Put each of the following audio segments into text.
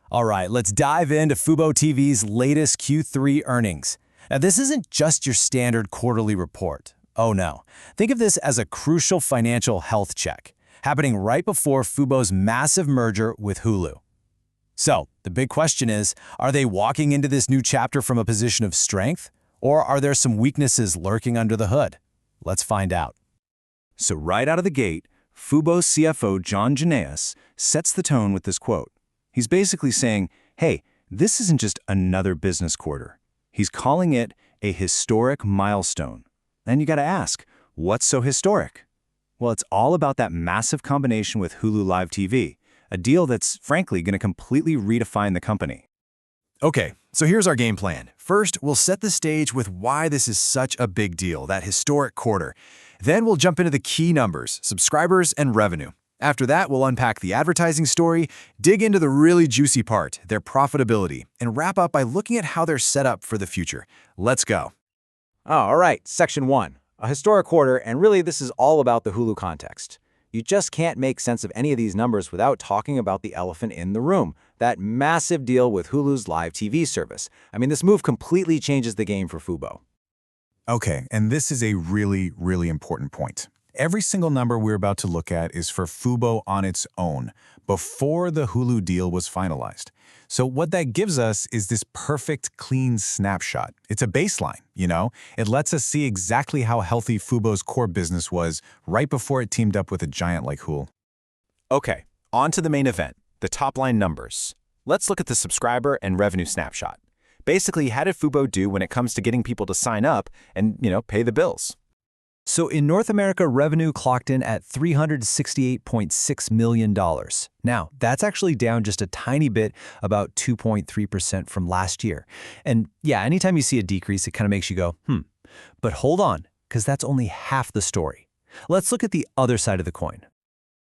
All right, let's dive into FuboTV's latest Q3 earnings. Now, this isn't just your standard quarterly report. Oh no. Think of this as a crucial financial health check, happening right before Fubo's massive merger with Hulu. So, the big question is, are they walking into this new chapter from a position of strength, or are there some weaknesses lurking under the hood? Let's find out. So right out of the gate, Fubo CFO John Janaeus sets the tone with this quote. He's basically saying, hey, this isn't just another business quarter. He's calling it a historic milestone. And you got to ask, what's so historic? Well, it's all about that massive combination with Hulu Live TV, a deal that's frankly going to completely redefine the company. Okay, so here's our game plan. First, we'll set the stage with why this is such a big deal, that historic quarter. Then we'll jump into the key numbers, subscribers, and revenue. After that, we'll unpack the advertising story, dig into the really juicy part, their profitability, and wrap up by looking at how they're set up for the future. Let's go. All right, Section 1, a historic quarter, and really this is all about the Hulu context. You just can't make sense of any of these numbers without talking about the elephant in the room, that massive deal with Hulu's live TV service. I mean, this move completely changes the game for Fubo. Okay, and this is a really, really important point. Every single number we're about to look at is for Fubo on its own, before the Hulu deal was finalized. So what that gives us is this perfect, clean snapshot. It's a baseline, you know? It lets us see exactly how healthy Fubo's core business was right before it teamed up with a giant like Hulu. Okay, on to the main event, the top-line numbers. Let's look at the subscriber and revenue snapshot. Basically, how did Fubo do when it comes to getting people to sign up and, pay the bills? So in North America, revenue clocked in at $368.6 million. Now, that's actually down just a tiny bit, about 2.3% from last year. And yeah, anytime you see a decrease, it kind of makes you go, But hold on, because that's only half the story. Let's look at the other side of the coin.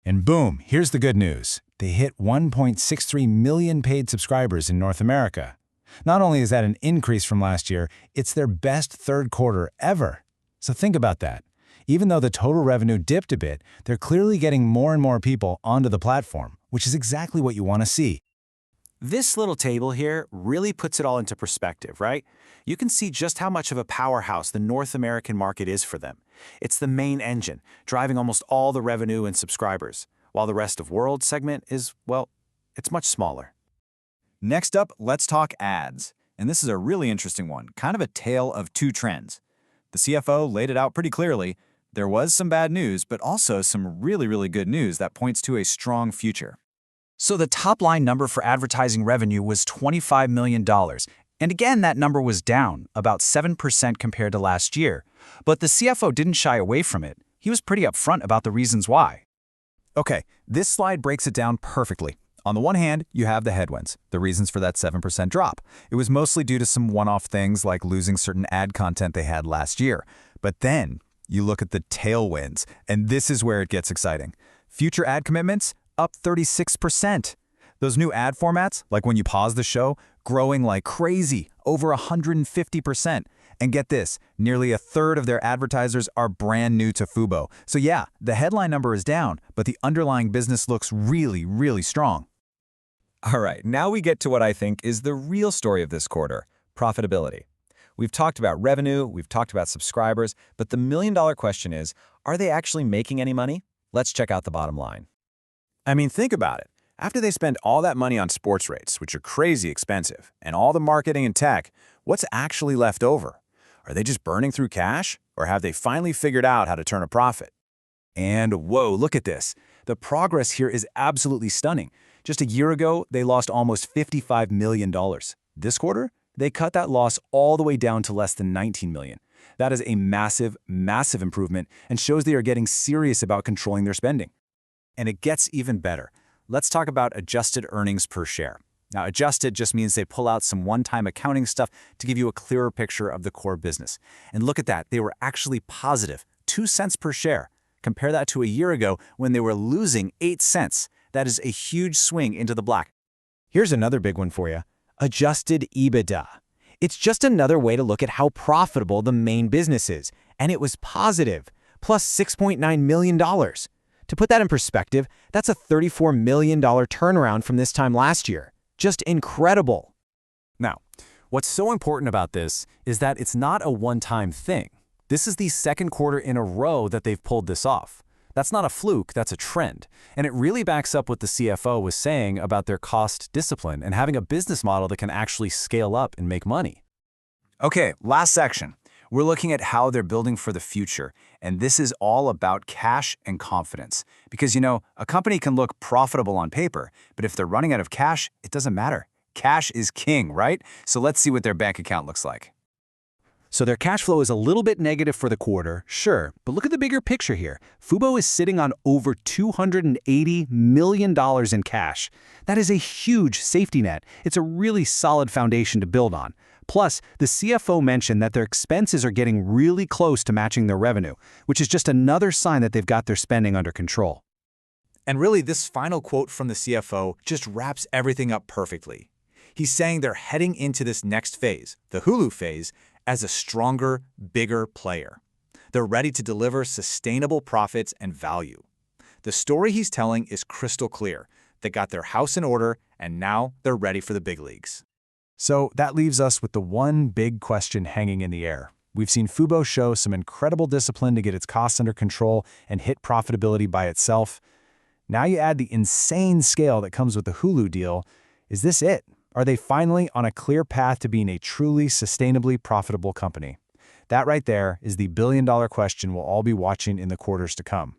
And boom, here's the good news. They hit 1.63 million paid subscribers in North America. Not only is that an increase from last year, it's their best third quarter ever. So think about that. Even though the total revenue dipped a bit, they're clearly getting more and more people onto the platform, which is exactly what you want to see. This little table here really puts it all into perspective, right? You can see just how much of a powerhouse the North American market is for them. It's the main engine, driving almost all the revenue and subscribers, while the rest of world segment is, well, it's much smaller. Next up, let's talk ads. And this is a really interesting one, kind of a tale of two trends. The CFO laid it out pretty clearly. There was some bad news, but also some really, really good news that points to a strong future. So the top-line number for advertising revenue was $25 million. And again, that number was down, about 7% compared to last year. But the CFO didn't shy away from it. He was pretty upfront about the reasons why. Okay, this slide breaks it down perfectly. On the one hand, you have the headwinds, the reasons for that 7% drop. It was mostly due to some one-off things like losing certain ad content they had last year. But then you look at the tailwinds, and this is where it gets exciting. Future ad commitments, up 36%. Those new ad formats, like when you pause the show, growing like crazy, over 150%. And get this, nearly a third of their advertisers are brand new to Fubo. So yeah, the headline number is down, but the underlying business looks really, really strong. All right, now we get to what I think is the real story of this quarter, profitability. We've talked about revenue, we've talked about subscribers, but the million-dollar question is, are they actually making any money? Let's check out the bottom line. I mean, think about it. After they spend all that money on sports rates, which are crazy expensive, and all the marketing and tech, what's actually left over? Are they just burning through cash, or have they finally figured out how to turn a profit? And whoa, look at this. The progress here is absolutely stunning. Just a year ago, they lost almost $55 million. This quarter, they cut that loss all the way down to less than $19 million. That is a massive, massive improvement and shows they are getting serious about controlling their spending. And it gets even better. Let's talk about adjusted earnings per share. Now, adjusted just means they pull out some one-time accounting stuff to give you a clearer picture of the core business. And look at that, they were actually positive, 2 cents per share. Compare that to a year ago when they were losing 8 cents. That is a huge swing into the black. Here's another big one for you. Adjusted EBITDA. It's just another way to look at how profitable the main business is. And it was positive, plus $6.9 million. To put that in perspective, that's a $34 million turnaround from this time last year. Just incredible. Now, what's so important about this is that it's not a one-time thing. This is the second quarter in a row that they've pulled this off. That's not a fluke, that's a trend. And it really backs up what the CFO was saying about their cost discipline and having a business model that can actually scale up and make money. Okay, last section. We're looking at how they're building for the future, and this is all about cash and confidence. Because, a company can look profitable on paper, but if they're running out of cash, it doesn't matter. Cash is king, right? So let's see what their bank account looks like. So their cash flow is a little bit negative for the quarter, sure, but look at the bigger picture here. FuboTV is sitting on over $280 million in cash. That is a huge safety net. It's a really solid foundation to build on. Plus, the CFO mentioned that their expenses are getting really close to matching their revenue, which is just another sign that they've got their spending under control. And really, this final quote from the CFO just wraps everything up perfectly. He's saying they're heading into this next phase, the Hulu phase, as a stronger, bigger player. They're ready to deliver sustainable profits and value. The story he's telling is crystal clear. They got their house in order, and now they're ready for the big leagues. So that leaves us with the one big question hanging in the air. We've seen FuboTV show some incredible discipline to get its costs under control and hit profitability by itself. Now you add the insane scale that comes with the Hulu deal. Is this it? Are they finally on a clear path to being a truly sustainably profitable company? That right there is the billion-dollar question we'll all be watching in the quarters to come.